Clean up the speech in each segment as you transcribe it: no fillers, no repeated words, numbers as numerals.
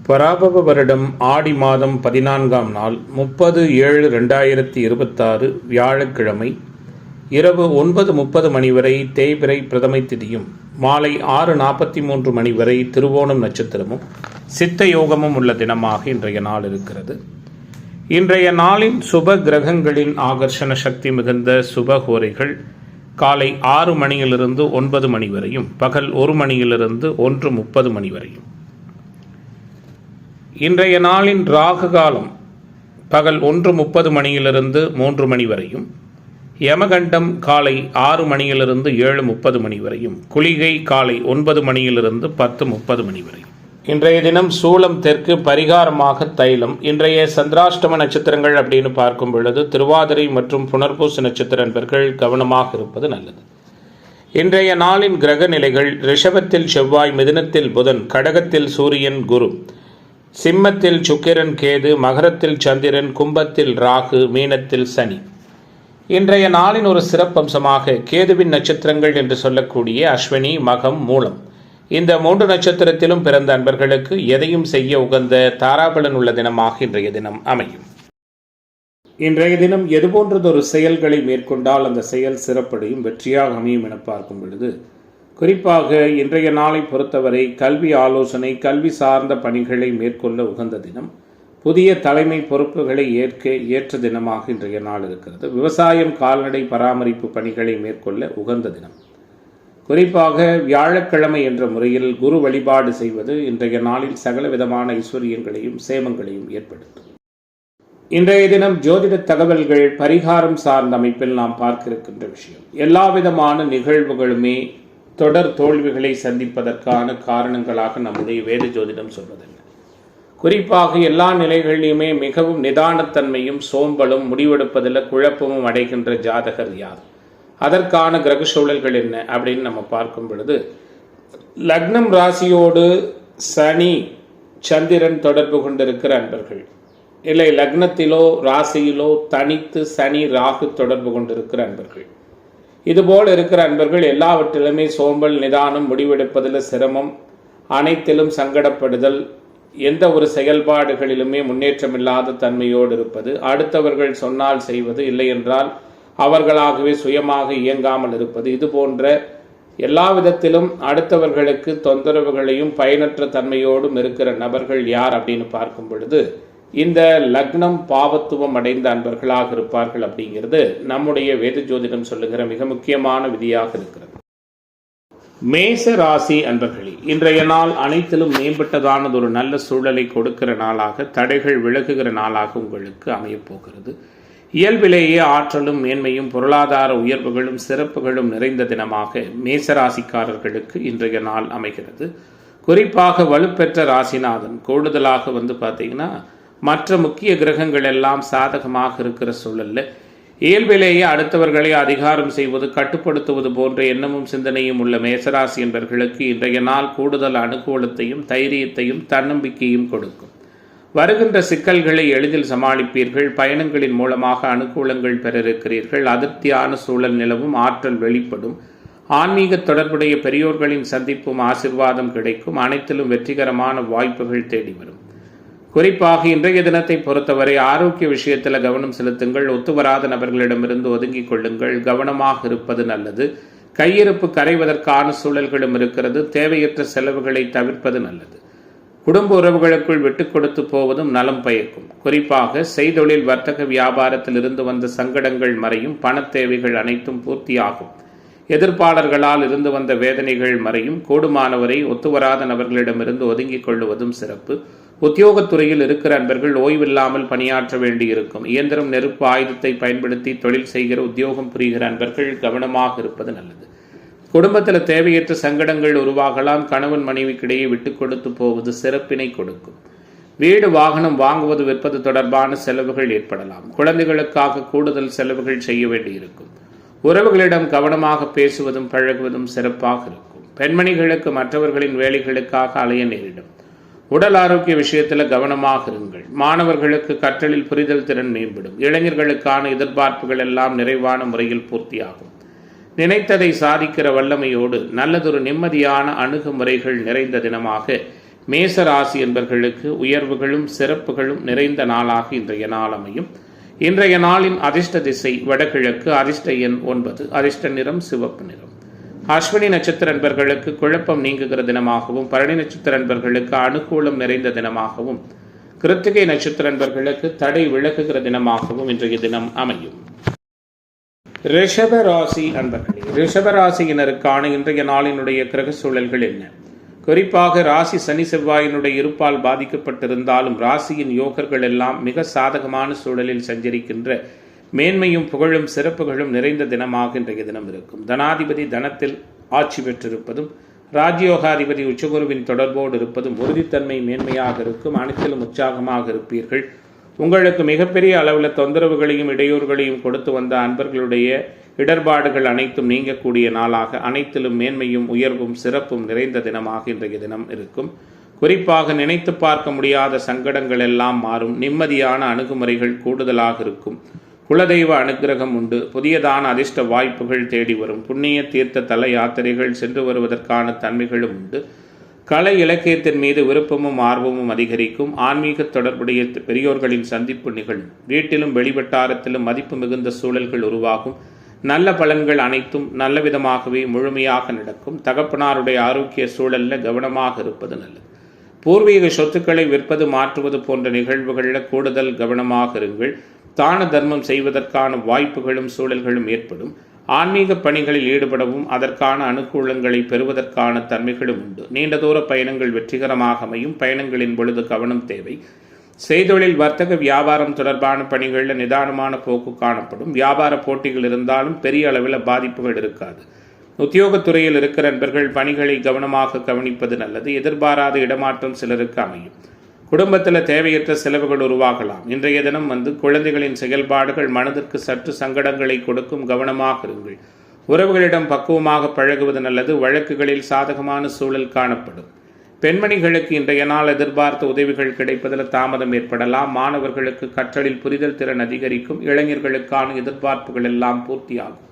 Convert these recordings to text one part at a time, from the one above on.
பராபவ வருடம் ஆடி மாதம் 14ஆம் நாள் 30/7/2026 வியாழக்கிழமை இரவு 9:30 மணி வரை தேய்பிறை பிரதமை திதியும் மாலை 6:43 மணி வரை திருவோணம் நட்சத்திரமும் சித்த யோகமும் உள்ள தினமாக இன்றைய நாள் இருக்கிறது. இன்றைய நாளின் சுப கிரகங்களின் ஆகர்ஷண சக்தி மிகுந்த சுபஹோரைகள் காலை 6 மணியிலிருந்து 9 மணி வரையும், பகல் 1 மணியிலிருந்து 1:30 மணி வரையும். இன்றைய நாளின் ராகு காலம் பகல் 1:30 மணியிலிருந்து 3 மணி வரையும், யமகண்டம் காலை 6 மணியிலிருந்து 7:30 மணி வரையும், குளிகை காலை 9 மணியிலிருந்து 10:30 மணி வரையும். இன்றைய தினம் சூலம் தெற்கு, பரிகாரமாக தைலம். இன்றைய சந்திராஷ்டம நட்சத்திரங்கள் அப்படின்னு பார்க்கும் பொழுது திருவாதிரை மற்றும் புனர்பூச நட்சத்திர நண்பர்கள் கவனமாக இருப்பது நல்லது. இன்றைய நாளின் கிரக நிலைகள்: ரிஷபத்தில் செவ்வாய், மிதுனத்தில் புதன், கடகத்தில் சூரியன் குரு, சிம்மத்தில் சுக்கிரன் கேது, மகரத்தில் சந்திரன், கும்பத்தில் ராகு, மீனத்தில் சனி. இன்றைய நாளின் ஒரு சிறப்பம்சமாக கேதுவின் நட்சத்திரங்கள் என்று சொல்லக்கூடிய அஸ்வினி, மகம், மூலம் இந்த 3 நட்சத்திரத்திலும் பிறந்த அன்பர்களுக்கு எதையும் செய்ய உகந்த தாராபலன் உள்ள தினமாக இன்றைய தினம் அமையும். இன்றைய தினம் எதுபோன்றதொரு செயல்களை மேற்கொண்டால் அந்த செயல் சிறப்படையும் வெற்றியாக அமையும் என பார்க்கும் பொழுது, குறிப்பாக இன்றைய நாளை பொறுத்தவரை கல்வி ஆலோசனை, கல்வி சார்ந்த பணிகளை மேற்கொள்ள உகந்த தினம். புதிய தலைமை பொறுப்புகளை ஏற்ற தினமாக இன்றைய நாள் இருக்கிறது. விவசாயம், கால்நடை பராமரிப்பு பணிகளை மேற்கொள்ள உகந்த தினம். குறிப்பாக வியாழக்கிழமை என்ற முறையில் குரு வழிபாடு செய்வது இன்றைய நாளில் சகல விதமான ஐஸ்வர்யங்களையும் சேமங்களையும் ஏற்படுத்தும். இன்றைய தினம் ஜோதிட தகவல்கள் பரிகாரம் சார்ந்த அமைப்பில் நாம் பார்க்க இருக்கின்ற விஷயம், எல்லா விதமான நிகழ்வுகளுமே தொடர் தோல்விகளை சந்திப்பதற்கான காரணங்களாக நம்முடைய வேத ஜோதிடம் சொல்வதில்லை. குறிப்பாக எல்லா நிலைகளிலுமே மிகவும் நிதானத்தன்மையும் சோம்பலும், முடிவெடுப்பதில் குழப்பமும் அடைகின்ற ஜாதகர் யார், அதற்கான கிரக சூழல்கள் என்ன அப்படின்னு நம்ம பார்க்கும் பொழுது, லக்னம் ராசியோடு சனி சந்திரன் தொடர்பு கொண்டிருக்கிற அன்பர்கள், இல்லை லக்னத்திலோ ராசியிலோ தனித்து சனி ராகு தொடர்பு கொண்டிருக்கிற அன்பர்கள், இதுபோல் இருக்கிற அன்பர்கள் எல்லாவற்றிலுமே சோம்பல், நிதானம், முடிவெடுப்பதில் சிரமம், அனைத்திலும் சங்கடப்படுதல், எந்த ஒரு செயல்பாடுகளிலுமே முன்னேற்றமில்லாத தன்மையோடு இருப்பது, அடுத்தவர்கள் சொன்னால் செய்வது, இல்லை என்றால் அவர்களாகவே சுயமாக இயங்காமல் இருப்பது, இது போன்ற எல்லா விதத்திலும் அடுத்தவர்களுக்கு தொந்தரவுகளையும் பயனற்ற தன்மையோடும் இருக்கிற நபர்கள் யார் அப்படின்னு பார்க்கும் பொழுது இந்த லக்னம் பாவத்துவம் அடைந்த அன்பர்களாக இருப்பார்கள் அப்படிங்கிறது நம்முடைய வேத ஜோதிடம் சொல்லுகிற மிக முக்கியமான விதியாக இருக்கிறது. மேச ராசி அன்பர்களே, இன்றைய நாள் அனைத்திலும் மேம்பட்டதானது ஒரு நல்ல சூழலை கொடுக்கிற நாளாக, தடைகள் விலகுகிற நாளாக உங்களுக்கு அமையப்போகிறது. இயல்பிலேயே ஆற்றலும் மேன்மையும் பொருளாதார உயர்வுகளும் சிறப்புகளும் நிறைந்த தினமாக மேசராசிக்காரர்களுக்கு இன்றைய நாள் அமைகிறது. குறிப்பாக வலுப்பெற்ற ராசிநாதன் கூடுதலாக பார்த்தீங்கன்னா மற்ற முக்கிய கிரகங்கள் எல்லாம் சாதகமாக இருக்கிற சூழல்ல, இயல்பிலேயே அடுத்தவர்களை அதிகாரம் செய்வது, கட்டுப்படுத்துவது போன்ற எண்ணமும் சிந்தனையும் உள்ள மேசராசி என்பவர்களுக்கு இன்றைய நாள் கூடுதல் அனுகூலத்தையும் தைரியத்தையும் தன்னம்பிக்கையும் கொடுக்கும். வருகின்ற சிக்கல்களை எளிதில் சமாளிப்பீர்கள். பயணங்களின் மூலமாக அனுகூலங்கள் பெற இருக்கிறீர்கள். அதிருப்தியான சூழல் நிலவும், ஆற்றல் வெளிப்படும். ஆன்மீக தொடர்புடைய பெரியோர்களின் சந்திப்பும் ஆசிர்வாதம் கிடைக்கும். அனைத்திலும் வெற்றிகரமான வாய்ப்புகள் தேடி வரும். குறிப்பாக இன்றைய தினத்தை பொறுத்தவரை ஆரோக்கிய விஷயத்தில் கவனம் செலுத்துங்கள். ஒத்துவராத நபர்களிடமிருந்து ஒதுங்கிக் கொள்ளுங்கள். கவனமாக இருப்பது நல்லது. கையிருப்பு கரைவதற்கான சூழல்களும் இருக்கிறது. தேவையற்ற செலவுகளை தவிர்ப்பது நல்லது. குடும்ப உறவுகளுக்குள் விட்டுக் கொடுத்து போவதும் நலம் பயக்கும். குறிப்பாக செய்தொழில், வர்த்தக, வியாபாரத்தில் இருந்து வந்த சங்கடங்கள் மறையும். பண தேவைகள் அனைத்தும் பூர்த்தியாகும். எதிர்ப்பாளர்களால் இருந்து வந்த வேதனைகள் மறையும். கூடுமானவரை ஒத்துவராத நபர்களிடமிருந்து ஒதுங்கிக் கொள்ளுவதும் சிறப்பு. உத்தியோகத்துறையில் இருக்கிற அன்பர்கள் ஓய்வில்லாமல் பணியாற்ற வேண்டியிருக்கும். இயந்திரம், நெருப்பு, ஆயுதத்தை பயன்படுத்தி தொழில் செய்கிற, உத்தியோகம் புரிகிற அன்பர்கள் கவனமாக இருப்பது நல்லது. குடும்பத்தில் தேவையற்ற சங்கடங்கள் உருவாகலாம். கணவன் மனைவிக்கிடையே விட்டுக் கொடுத்து போவது சிறப்பினை கொடுக்கும். வீடு, வாகனம் வாங்குவது, விற்பது தொடர்பான செலவுகள் ஏற்படலாம். குழந்தைகளுக்காக கூடுதல் செலவுகள் செய்ய வேண்டியிருக்கும். உறவுகளிடம் கவனமாக பேசுவதும் பழகுவதும் சிறப்பாக இருக்கும். பெண்மணிகளுக்கு மற்றவர்களின் வேலைகளுக்காக அலைய நேரிடும். உடல் ஆரோக்கிய விஷயத்தில் கவனமாக இருங்கள். மாணவர்களுக்கு கற்றலில் புரிதல் திறன் மேம்படும். இளைஞர்களுக்கான எதிர்பார்ப்புகள் எல்லாம் நிறைவான முறையில் பூர்த்தியாகும். நினைத்ததை சாதிக்கிற வல்லமையோடு நல்லதொரு நிம்மதியான அணுகுமுறைகள் நிறைந்த தினமாக மேச ராசி என்பவர்களுக்கு உயர்வுகளும் சிறப்புகளும் நிறைந்த நாளாக இன்றைய நாள் அமையும். இன்றைய நாளின் அதிர்ஷ்ட திசை வடகிழக்கு, அதிர்ஷ்ட எண் 9, அதிர்ஷ்ட நிறம் சிவப்பு நிறம். அஸ்வினி நட்சத்திர அன்பர்களுக்கு குழப்பம் நீங்குகிற தினமாகவும், பரணி நட்சத்திர அன்பர்களுக்கு அனுகூலம் நிறைந்த தினமாகவும், கிருத்திகை நட்சத்திர அன்பர்களுக்கு தடை விலகுகிற தினமாகவும் இன்றைய தினம் அமையும். ரிஷப ராசி அன்பர்களே, ரிஷப ராசியினருக்கான இன்றைய நாளினுடைய கிரக சூழல்கள் என்ன? குறிப்பாக ராசி சனி செவ்வாயினுடைய இருப்பால் பாதிக்கப்பட்டிருந்தாலும் ராசியின் யோகர்கள் எல்லாம் மிக சாதகமான சூழலில் சஞ்சரிக்கின்ற மேன்மையும் புகழும் சிறப்புகளும் நிறைந்த தினமாக இன்றைய தினம் இருக்கும். தனாதிபதி தனத்தில் ஆட்சி பெற்றிருப்பதும், ராஜ்யோகாதிபதி உச்சகுருவின் தொடர்போடு இருப்பதும் உறுதித்தன்மை மேன்மையாக இருக்கும். அனைத்திலும் உற்சாகமாக இருப்பீர்கள். உங்களுக்கு மிகப்பெரிய அளவில் தொந்தரவுகளையும் இடையூறுகளையும் கொடுத்து வந்த அன்பர்களுடைய இடர்பாடுகள் அனைத்தும் நீங்கக்கூடிய நாளாக, அனைத்திலும் மேன்மையும் உயர்வும் சிறப்பும் நிறைந்த தினமாக இன்றைய தினம் இருக்கும். குறிப்பாக நினைத்து பார்க்க முடியாத சங்கடங்கள் எல்லாம் மாறும். நிம்மதியான அணுகுமுறைகள் கூடுதலாக இருக்கும். குலதெய்வ அனுக்கிரகம் உண்டு. புதியதான அதிர்ஷ்ட வாய்ப்புகள் தேடி வரும். புண்ணிய தீர்த்த தல யாத்திரைகள் சென்று வருவதற்கான தன்மைகளும் உண்டு. கலை இலக்கியத்தின் மீது விருப்பமும் ஆர்வமும் அதிகரிக்கும். ஆன்மீக தொடர்புடைய பெரியோர்களின் சந்திப்பு நிகழும். வீட்டிலும் வெளிவட்டாரத்திலும் மதிப்பு மிகுந்த சூழல்கள் உருவாகும். நல்ல பலன்கள் அனைத்தும் நல்ல விதமாகவே முழுமையாக நடக்கும். தகப்பனாருடைய ஆரோக்கிய சூழலில் கவனமாக இருப்பது நல்லது. பூர்வீக சொத்துக்களை விற்பது மாற்றுவது போன்ற நிகழ்வுகளில் கூடுதல் கவனமாக இருங்கள். தான தர்மம் செய்வதற்கான வாய்ப்புகளும் சூழல்களும் ஏற்படும். ஆன்மீக பணிகளில் ஈடுபடவும் அதற்கான அனுகூலங்களை பெறுவதற்கான தன்மைகளும் உண்டு. நீண்ட தூர பயணங்கள் வெற்றிகரமாக அமையும். பயணங்களின் பொழுது கவனம் தேவை. செய்தொழில், வர்த்தக, வியாபாரம் தொடர்பான பணிகளில் நிதானமான போக்கு காணப்படும். வியாபார போட்டிகள் இருந்தாலும் பெரிய அளவில் பாதிப்புகள் இருக்காது. உத்தியோகத்துறையில் இருக்கிற நண்பர்கள் பணிகளை கவனமாக கவனிப்பது நல்லது. எதிர்பாராத இடமாற்றம் சிலருக்கு அமையும். குடும்பத்தில் தேவையற்ற செலவுகள் உருவாகலாம். இன்றைய தினம் குழந்தைகளின் செயல்பாடுகள் மனதிற்கு சற்று சங்கடங்களை கொடுக்கும். கவனமாக இருங்கள். உறவுகளிடம் பக்குவமாக பழகுவது நல்லது. வழக்குகளில் சாதகமான சூழல் காணப்படும். பெண்மணிகளுக்கு இன்றைய நாள் எதிர்பார்த்த உதவிகள் கிடைப்பதில் தாமதம் ஏற்படலாம். மாணவர்களுக்கு கற்றலில் புரிதல் திறன் அதிகரிக்கும். இளைஞர்களுக்கான எதிர்பார்ப்புகள் எல்லாம் பூர்த்தியாகும்.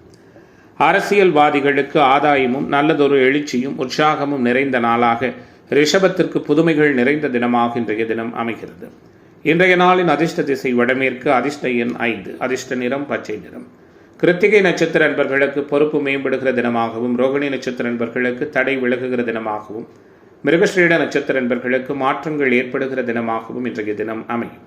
அரசியல்வாதிகளுக்கு ஆதாயமும் நல்லதொரு எழுச்சியும் உற்சாகமும் நிறைந்த நாளாக, ரிஷபத்திற்கு புதுமைகள் நிறைந்த தினமாக இன்றைய தினம் அமைகிறது. இன்றைய நாளின் அதிர்ஷ்ட திசை வடமேற்கு, அதிர்ஷ்ட எண் 5, அதிர்ஷ்ட நிறம் பச்சை நிறம். கிருத்திகை நட்சத்திர அன்பர்களுக்கு பொறுப்பு மேம்படுகிற தினமாகவும், ரோகிணி நட்சத்திர அன்பர்களுக்கு தடை விலகுகிற தினமாகவும், மிருகஸ்ரீட நட்சத்திர அன்பர்களுக்கு மாற்றங்கள் ஏற்படுகிற தினமாகவும் இன்றைய தினம் அமையும்.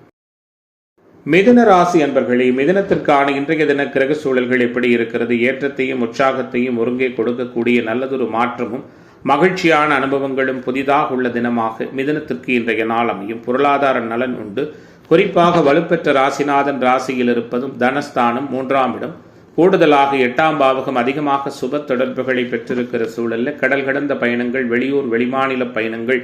மிதுன ராசி அன்பர்களே, மிதுனத்திற்கான இன்றைய தின கிரக சூழல்கள் எப்படி இருக்கிறது? ஏற்றத்தையும் உற்சாகத்தையும் ஒருங்கே கொடுக்கக்கூடிய நல்லதொரு மாற்றமும் மகிழ்ச்சியான அனுபவங்களும் புதிதாக உள்ள தினமாக மிதுனத்திற்கு இன்றைய நாள் அமையும். பொருளாதார நலன் உண்டு. குறிப்பாக வலுப்பெற்ற ராசிநாதன் ராசியில் இருப்பதும், தனஸ்தானம் 3ஆம் இடம், கூடுதலாக 8ஆம் பாவகம் அதிகமாக சுப தொடர்புகளை பெற்றிருக்கிற சூழலில் கடல் கடந்த பயணங்கள், வெளியூர் வெளிமாநில பயணங்கள்,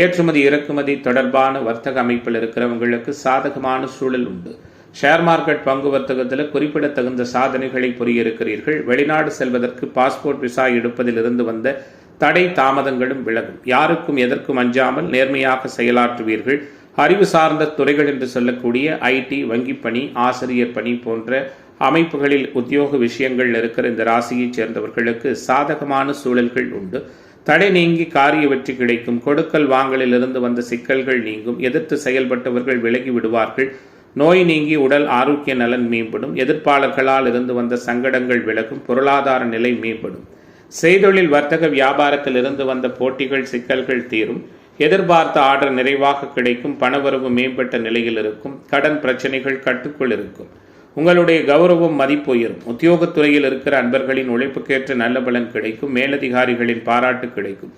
ஏற்றுமதி இறக்குமதி தொடர்பான வர்த்தக அமைப்பில் இருக்கிறவங்களுக்கு சாதகமான சூழல் உண்டு. ஷேர் மார்க்கெட் பங்கு வர்த்தகத்தில் குறிப்பிடத்தகுந்த சாதனைகளை புரிய இருக்கிறீர்கள். வெளிநாடு செல்வதற்கு பாஸ்போர்ட் விசா எடுப்பதிலிருந்து வந்த தடை தாமதங்களும் விலகும். யாருக்கும் எதற்கும் அஞ்சாமல் நேர்மையாக செயலாற்றுவீர்கள். அறிவு சார்ந்த துறைகள் என்று சொல்லக்கூடிய ஐடி, வங்கி பணி, ஆசிரியர் பணி போன்ற அமைப்புகளில் உத்தியோக விஷயங்கள் இருக்கிற இந்த ராசியைச் சேர்ந்தவர்களுக்கு சாதகமான சூழல்கள் உண்டு. தடை நீங்கி காரிய வெற்றி கிடைக்கும். கொடுக்கல் வாங்கலில் இருந்து வந்த சிக்கல்கள் நீங்கும். எதிர்த்து செயல்பட்டவர்கள் விலகி விடுவார்கள். நோய் நீங்கி உடல் ஆரோக்கிய நலன் மேம்படும். எதிர்ப்பாளர்களால் இருந்து வந்த சங்கடங்கள் விலகும். பொருளாதார நிலை மேம்படும். செய்தொழில், வர்த்தக, வியாபாரத்தில் இருந்து வந்த போட்டிகள் சிக்கல்கள் தீரும். எதிர்பார்த்த ஆர்டர் நிறைவாக கிடைக்கும். பணவரவு மேம்பட்ட நிலையில் இருக்கும். கடன் பிரச்சனைகள் கட்டுக்குள் இருக்கும். உங்களுடைய கௌரவம் மதிப்பு உயரும். உத்தியோகத்துறையில் இருக்கிற அன்பர்களின் உழைப்புக்கேற்ற நல்ல பலன் கிடைக்கும். மேலதிகாரிகளின் பாராட்டு கிடைக்கும்.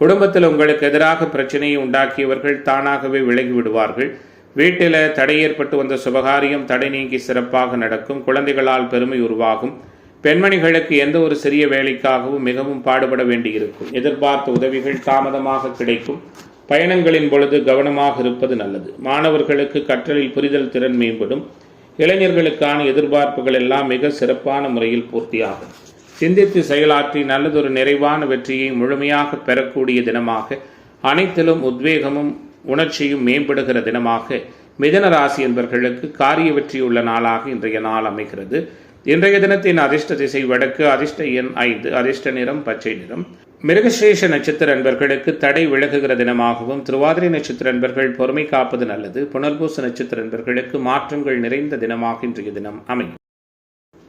குடும்பத்தில் உங்களுக்கு எதிராக பிரச்சனையை உண்டாக்கியவர்கள் தானாகவே விலகி விடுவார்கள். வீட்டில் தடை ஏற்பட்டு வந்த சுபகாரியம் தடை நீங்கி சிறப்பாக நடக்கும். குழந்தைகளால் பெருமை உருவாகும். பெண்மணிகளுக்கு எந்த ஒரு சிறிய வேலைக்காகவும் மிகவும் பாடுபட வேண்டியிருக்கும். எதிர்பார்த்த உதவிகள் தாமதமாக கிடைக்கும். பயணங்களின் பொழுது கவனமாக இருப்பது நல்லது. மாணவர்களுக்கு கற்றலில் புரிதல் திறன் மேம்படும். இளைஞர்களுக்கான எதிர்பார்ப்புகள் எல்லாம் மிக சிறப்பான முறையில் பூர்த்தியாகும். சிந்தித்து செயலாற்றி நல்லதொரு நிறைவான வெற்றியை முழுமையாக பெறக்கூடிய தினமாக, அனைத்திலும் உத்வேகமும் உணர்ச்சியும் மேம்படுகிற தினமாக மிதுன ராசி என்பவர்களுக்கு காரிய வெற்றியுள்ள நாளாக இன்றைய நாள் அமைகிறது. இன்றைய தினத்தின் அதிர்ஷ்ட திசை வடக்கு, அதிர்ஷ்ட எண் 5, அதிர்ஷ்ட நிறம் பச்சை நிறம். மிருகசீரிஷ நட்சத்திர அன்பர்களுக்கு தடை விலகுகிற தினமாகவும், திருவாதிரை நட்சத்திர அன்பர்கள் பொறுமை காப்பது நல்லது. புனர்பூச நட்சத்திர அன்பர்களுக்கு மாற்றங்கள் நிறைந்த தினமாக இன்றைய தினம் அமையும்.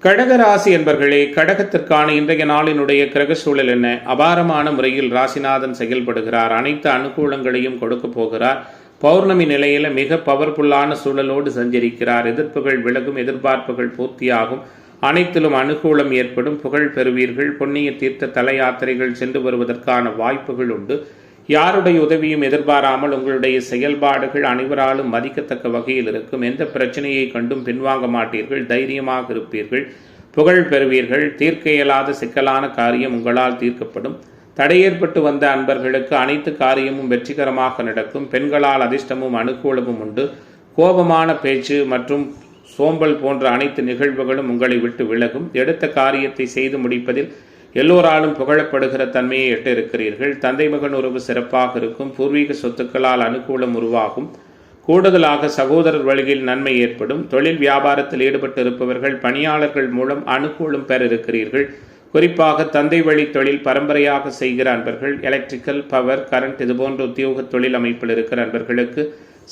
கடக ராசி என்பர்களே, கடகத்திற்கான இன்றைய நாளினுடைய கிரக சூழல் என்ன? அபாரமான முறையில் ராசிநாதன் செயல்படுகிறார். அனைத்து அனுகூலங்களையும் கொடுக்க போகிறார். பௌர்ணமி நிலையில மிக பவர்ஃபுல்லான சூழலோடு சஞ்சரிக்கிறார். எதிர்ப்புகள் விலகும், எதிர்பார்ப்புகள் பூர்த்தியாகும், அனைத்திலும் அனுகூலம் ஏற்படும், புகழ் பெறுவீர்கள். புண்ணிய தீர்த்த தல யாத்திரைகள் சென்று வருவதற்கான வாய்ப்புகள் உண்டு. யாருடைய உதவியும் எதிர்பாராமல் உங்களுடைய செயல்பாடுகள் அனைவராலும் மதிக்கத்தக்க வகையில் இருக்கும். எந்த பிரச்சனையை கண்டும் பின்வாங்க மாட்டீர்கள். தைரியமாக இருப்பீர்கள். புகழ் பெறுவீர்கள். தீர்க்க இயலாத சிக்கலான காரியம் உங்களால் தீர்க்கப்படும். தடையேற்பட்டு வந்த அன்பர்களுக்கு அனைத்து காரியமும் வெற்றிகரமாக நடக்கும். பெண்களால் அதிர்ஷ்டமும் அனுகூலமும் உண்டு. கோபமான பேச்சு மற்றும் சோம்பல் போன்ற அனைத்து நிகழ்வுகளும் உங்களை விட்டு விலகும். எடுத்த காரியத்தை செய்து முடிப்பதில் எல்லோராலும் புகழப்படுகிற தன்மையை எட்ட இருக்கிறீர்கள். தந்தை மகன் உறவு சிறப்பாக இருக்கும். பூர்வீக சொத்துக்களால் அனுகூலம் உருவாகும். கூடுதலாக சகோதரர் வழியில் நன்மை ஏற்படும். தொழில் வியாபாரத்தில் ஈடுபட்டு இருப்பவர்கள் பணியாளர்கள் மூலம் அனுகூலம் பெற இருக்கிறீர்கள். குறிப்பாக தந்தை வழி தொழில் பரம்பரையாக செய்கிற அன்பர்கள், எலக்ட்ரிக்கல், பவர், கரண்ட் இதுபோன்ற உத்தியோக தொழில் அமைப்பில் இருக்கிற அன்பர்களுக்கு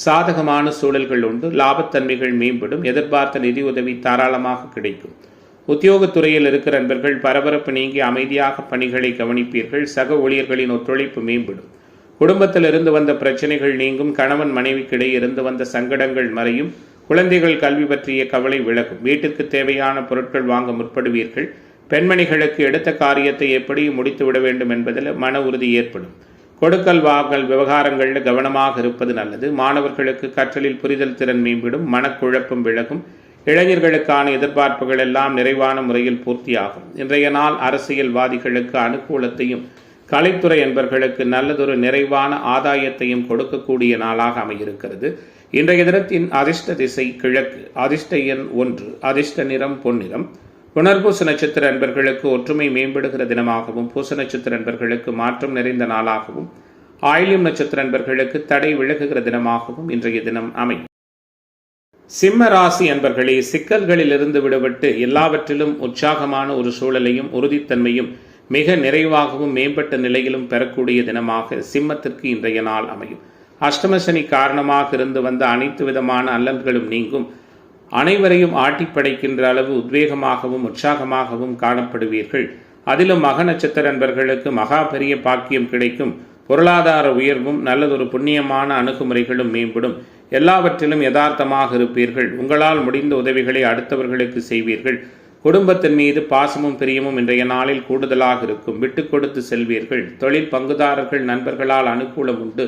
சாதகமான சூழல்கள் உண்டு. லாபத்தன்மைகள் மேம்படும். எதிர்பார்த்த நிதி உதவி தாராளமாக கிடைக்கும். உத்தியோகத்துறையில் இருக்கிற அன்பர்கள் பரபரப்பு நீங்கி அமைதியாக பணிகளை கவனிப்பீர்கள். சக ஊழியர்களின் ஒத்துழைப்பு மேம்படும். குடும்பத்தில் இருந்து வந்த பிரச்சனைகள் நீங்கும். கணவன் மனைவிக்கிடையே இருந்து வந்த சங்கடங்கள் மறையும். குழந்தைகள் கல்வி பற்றிய கவலை விலகும். வீட்டிற்கு தேவையான பொருட்கள் வாங்க முற்படுவீர்கள். பெண்மணிகளுக்கு எடுத்த காரியத்தை எப்படி முடித்து விட வேண்டும் என்பதில் மன உறுதி ஏற்படும். கொடுக்கல் வாங்கல் விவகாரங்களில் கவனமாக இருப்பது நல்லது. மாணவர்களுக்கு கற்றலில் புரிதல் திறன் மேம்படும். மனக்குழப்பம் விலகும். இளைஞர்களுக்கான எதிர்பார்ப்புகள் எல்லாம் நிறைவான முறையில் பூர்த்தியாகும். இன்றைய நாள் அரசியல்வாதிகளுக்கு அனுகூலத்தையும், கலைத்துறை என்பர்களுக்கு நல்லதொரு நிறைவான ஆதாயத்தையும் கொடுக்கக்கூடிய நாளாக அமையிருக்கிறது. இன்றைய தினத்தின் அதிர்ஷ்ட திசை கிழக்கு. அதிர்ஷ்ட எண் 1. அதிர்ஷ்ட நிறம் பொன்னிறம். புனர்பூச நட்சத்திர அன்பர்களுக்கு ஒற்றுமை மேம்படுகிற தினமாகவும், பூச நட்சத்திர அன்பர்களுக்கு மாற்றம் நிறைந்த நாளாகவும், ஆயில்யம் நட்சத்திர அன்பர்களுக்கு தடை விலகுகிற தினமாகவும் இன்றைய தினம் அமையும். சிம்ம ராசி அன்பர்களே, சிக்கல்களில் இருந்து விடுபட்டு எல்லாவற்றிலும் உற்சாகமான ஒரு சூழலையும் உறுதித்தன்மையும் மிக நிறைவாகவும் மேம்பட்ட நிலையிலும் பெறக்கூடிய தினமாக சிம்மத்திற்கு இன்றைய நாள் அமையும். அஷ்டமசனி காரணமாக இருந்து வந்த அனைத்து விதமான அல்லல்களும் நீங்கும். அனைவரையும் ஆட்டி படைக்கின்ற அளவு உத்வேகமாகவும் உற்சாகமாகவும் காணப்படுவீர்கள். அதிலும் மக நட்சத்திர அன்பர்களுக்கு மகா பெரிய பாக்கியம் கிடைக்கும். பொருளாதார உயர்வும் நல்லதொரு புண்ணியமான அணுகுமுறைகளும் மேம்படும். எல்லாவற்றிலும் யதார்த்தமாக இருப்பீர்கள். உங்களால் முடிந்த உதவிகளை அடுத்தவர்களுக்கு செய்வீர்கள். குடும்பத்தின் மீது பாசமும் பிரியமும் இன்றைய நாளில் கூடுதலாக இருக்கும். விட்டு கொடுத்து செல்வீர்கள். தொழில் பங்குதாரர்கள் நண்பர்களால் அனுகூலம் உண்டு.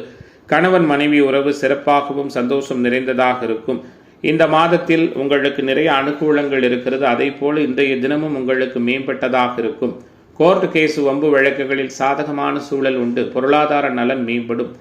கணவன் மனைவி உறவு சிறப்பாகவும் சந்தோஷம் நிறைந்ததாக இருக்கும். இந்த மாதத்தில் உங்களுக்கு நிறைய அனுகூலங்கள் இருக்கிறது. அதே போல இன்றைய தினமும் உங்களுக்கு மேம்பட்டதாக இருக்கும். கோர்ட் கேஸ் வம்பு வழக்குகளில் சாதகமான சூழல் உண்டு. பொருளாதார நலன் மேம்படும்.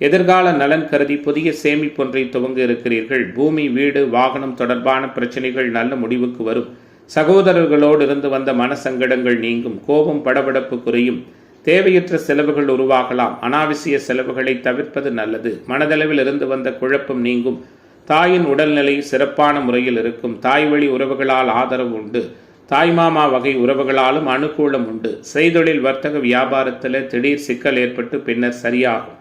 எதிர்கால நலன் கருதி புதிய சேமிப்பொன்றை துவங்க இருக்கிறீர்கள். பூமி, வீடு, வாகனம் தொடர்பான பிரச்சனைகள் நல்ல முடிவுக்கு வரும். சகோதரர்களோடு இருந்து வந்த மனசங்கடங்கள் நீங்கும். கோபம், படபடப்பு குறையும். தேவையற்ற செலவுகள் உருவாகலாம். அனாவசிய செலவுகளை தவிர்ப்பது நல்லது. மனதளவில் இருந்து வந்த குழப்பம் நீங்கும். தாயின் உடல்நிலை சிறப்பான முறையில் இருக்கும். தாய் வழி உறவுகளால் ஆதரவு உண்டு. தாய்மாமா வகை உறவுகளாலும் அனுகூலம் உண்டு. செய்தொழில், வர்த்தக, வியாபாரத்தில் திடீர் சிக்கல் ஏற்பட்டு பின்னர் சரியாகும்.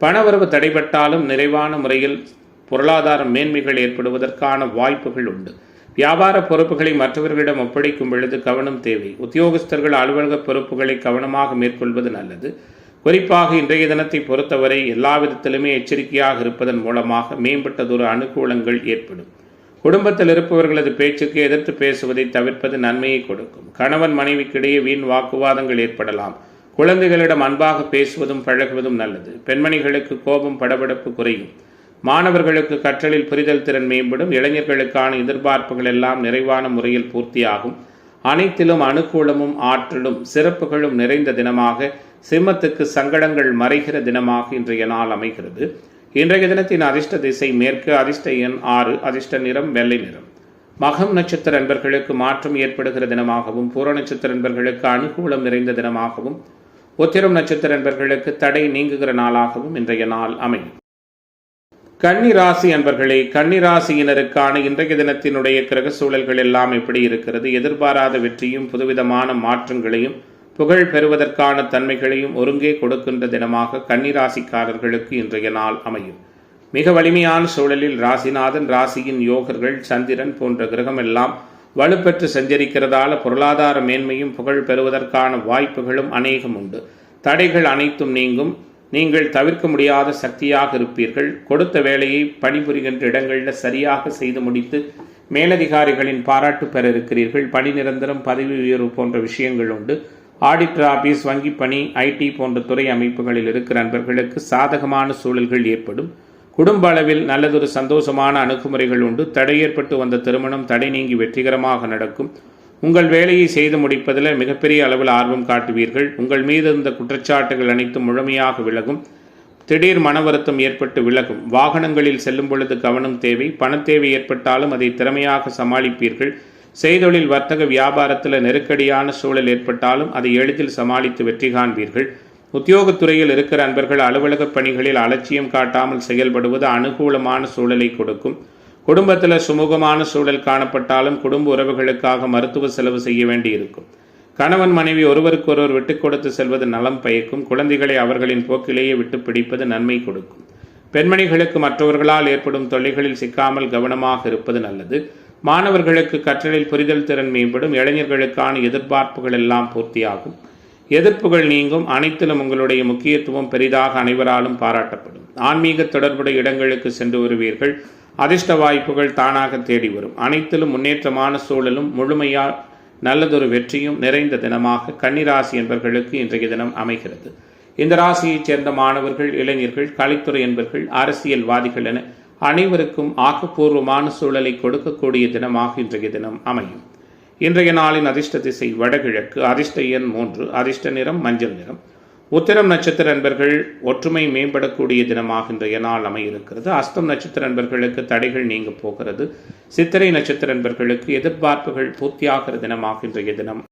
பணவரவு தடைபட்டாலும் நிறைவான முறையில் பொருளாதார மேன்மைகள் ஏற்படுவதற்கான வாய்ப்புகள் உண்டு. வியாபார பொறுப்புகளை மற்றவர்களிடம் ஒப்படைக்கும் பொழுது கவனம் தேவை. உத்தியோகஸ்தர்கள் அலுவலக பொறுப்புகளை கவனமாக மேற்கொள்வது நல்லது. குறிப்பாக இன்றைய தினத்தை பொறுத்தவரை எல்லா விதத்திலுமே எச்சரிக்கையாக இருப்பதன் மூலமாக மேம்பட்டதொரு அனுகூலங்கள் ஏற்படும். குடும்பத்தில் இருப்பவர்களது பேச்சுக்கு எதிர்த்து பேசுவதை தவிர்ப்பது நன்மையை கொடுக்கும். கணவன் மனைவிக்கிடையே வீண் வாக்குவாதங்கள் ஏற்படலாம். குழந்தைகளிடம் அன்பாக பேசுவதும் பழகுவதும் நல்லது. பெண்மணிகளுக்கு கோபம், படபடப்பு குறையும். மாணவர்களுக்கு கற்றலில் புரிதல் திறன் மேம்படும். இளைஞர்களுக்கான எதிர்பார்ப்புகள் எல்லாம் நிறைவான முறையில் பூர்த்தியாகும். அனைத்திலும் அனுகூலமும் ஆற்றலும் சிறப்புகளும் நிறைந்த தினமாக சிம்மத்துக்கு சங்கடங்கள் மறைகிற தினமாக இன்றைய நாள் அமைகிறது. இன்றைய தினத்தின் அதிர்ஷ்ட திசை மேற்கு. அதிர்ஷ்ட எண் 6. அதிர்ஷ்ட நிறம் வெள்ளை நிறம். மகம் நட்சத்திர அன்பர்களுக்கு மாற்றம் ஏற்படுகிற தினமாகவும், பூர நட்சத்திர அன்பர்களுக்கு அனுகூலம் நிறைந்த தினமாகவும், உத்திரம் நட்சத்திர அன்பர்களுக்கு தடை நீங்குகிற நாளாகவும் இன்றைய நாள் அமையும். கன்னி ராசி அன்பர்களே, கன்னி ராசியினருக்கான இன்றைய தினத்தினுடைய கிரக சூழல்கள் எல்லாம் எப்படி இருக்கிறது? எதிர்பாராத வெற்றியும் புதுவிதமான மாற்றங்களையும் புகழ் பெறுவதற்கான தன்மைகளையும் ஒருங்கே கொடுக்கின்ற தினமாக கன்னிராசிக்காரர்களுக்கு இன்றைய நாள் அமையும். மிக வலிமையான சூழலில் ராசிநாதன், ராசியின் யோகர்கள், சந்திரன் போன்ற கிரகமெல்லாம் வலுப்பெற்று சஞ்சரிக்கிறதால பொருளாதார மேன்மையும் புகழ் பெறுவதற்கான வாய்ப்புகளும் அநேகம் உண்டு. தடைகள் அனைத்தும் நீங்கும். நீங்கள் தவிர்க்க முடியாத சக்தியாக இருப்பீர்கள். கொடுத்த வேலையை பணிபுரிகின்ற இடங்களில் சரியாக செய்து முடித்து மேலதிகாரிகளின் பாராட்டு பெற இருக்கிறீர்கள். பணி நிரந்தரம், பதவி உயர்வு போன்ற விஷயங்கள் உண்டு. ஆடிட்டர் ஆபீஸ், வங்கி பணி, ஐடி போன்ற துறை அமைப்புகளில் இருக்கிற நண்பர்களுக்கு சாதகமான சூழல்கள் ஏற்படும். குடும்ப அளவில் நல்லதொரு சந்தோஷமான அணுகுமுறைகள் உண்டு. தடை ஏற்பட்டு வந்த திருமணம் தடை நீங்கி வெற்றிகரமாக நடக்கும். உங்கள் வேலையை செய்து முடிப்பதில் மிகப்பெரிய அளவில் ஆர்வம் காட்டுவீர்கள். உங்கள் மீது இருந்த குற்றச்சாட்டுகள் அனைத்தும் முழுமையாக விலகும். திடீர் மன வருத்தம் ஏற்பட்டு விலகும். வாகனங்களில் செல்லும் பொழுது கவனம் தேவை. பணத்தேவை ஏற்பட்டாலும் அதை திறமையாக சமாளிப்பீர்கள். செய்தொழில், வர்த்தக, வியாபாரத்தில் நெருக்கடியான சூழல் ஏற்பட்டாலும் அதை எளிதில் சமாளித்து வெற்றி காண்பீர்கள். உத்தியோகத்துறையில் இருக்கிற அன்பர்கள் அலுவலக பணிகளில் அலட்சியம் காட்டாமல் செயல்படுவது அனுகூலமான சூழலை கொடுக்கும். குடும்பத்தில் சுமூகமான சூழல் காணப்பட்டாலும் குடும்ப உறவுகளுக்காக மருத்துவ செலவு செய்ய வேண்டியிருக்கும். கணவன் மனைவி ஒருவருக்கொருவர் விட்டுக் கொடுத்து செல்வது நலம் பயக்கும். குழந்தைகளை அவர்களின் போக்கிலேயே விட்டு பிடிப்பது நன்மை கொடுக்கும். பெண்மணிகளுக்கு மற்றவர்களால் ஏற்படும் தொல்லைகளில் சிக்காமல் கவனமாக இருப்பது நல்லது. மாணவர்களுக்கு கற்றலில் புரிதல் திறன் மேம்படும். இளைஞர்களுக்கான எதிர்பார்ப்புகள் எல்லாம் பூர்த்தியாகும். எதிர்ப்புகள் நீங்கும். அனைத்திலும் உங்களுடைய முக்கியத்துவம் பெரிதாக அனைவராலும் பாராட்டப்படும். ஆன்மீக தொடர்புடைய இடங்களுக்கு சென்று வருவீர்கள். அதிர்ஷ்ட வாய்ப்புகள் தானாக தேடி வரும். அனைத்திலும் முன்னேற்றமான சூழலும் முழுமையால் நல்லதொரு வெற்றியும் நிறைந்த தினமாக கன்னிராசி என்பவர்களுக்கு இன்றைய தினம் அமைகிறது. இந்த ராசியைச் சேர்ந்த மாணவர்கள், இளைஞர்கள், கலைத்துறை என்பவர்கள், அரசியல்வாதிகள் என அனைவருக்கும் ஆக்கப்பூர்வமான சூழலை கொடுக்கக்கூடிய தினமாக இன்றைய தினம் அமையும். இன்றைய நாளின் அதிர்ஷ்ட திசை வடகிழக்கு. அதிர்ஷ்ட எண் 3. அதிர்ஷ்ட நிறம் மஞ்சள் நிறம். உத்திரம் நட்சத்திர அன்பர்கள் ஒற்றுமை மேம்படக்கூடிய தினமாக இன்றைய நாள் அமையிருக்கிறது. அஸ்தம் நட்சத்திர அன்பர்களுக்கு தடைகள் நீங்க போகிறது. சித்திரை நட்சத்திர அன்பர்களுக்கு எதிர்பார்ப்புகள் பூர்த்தியாகிற தினமாக இன்றைய தினம்.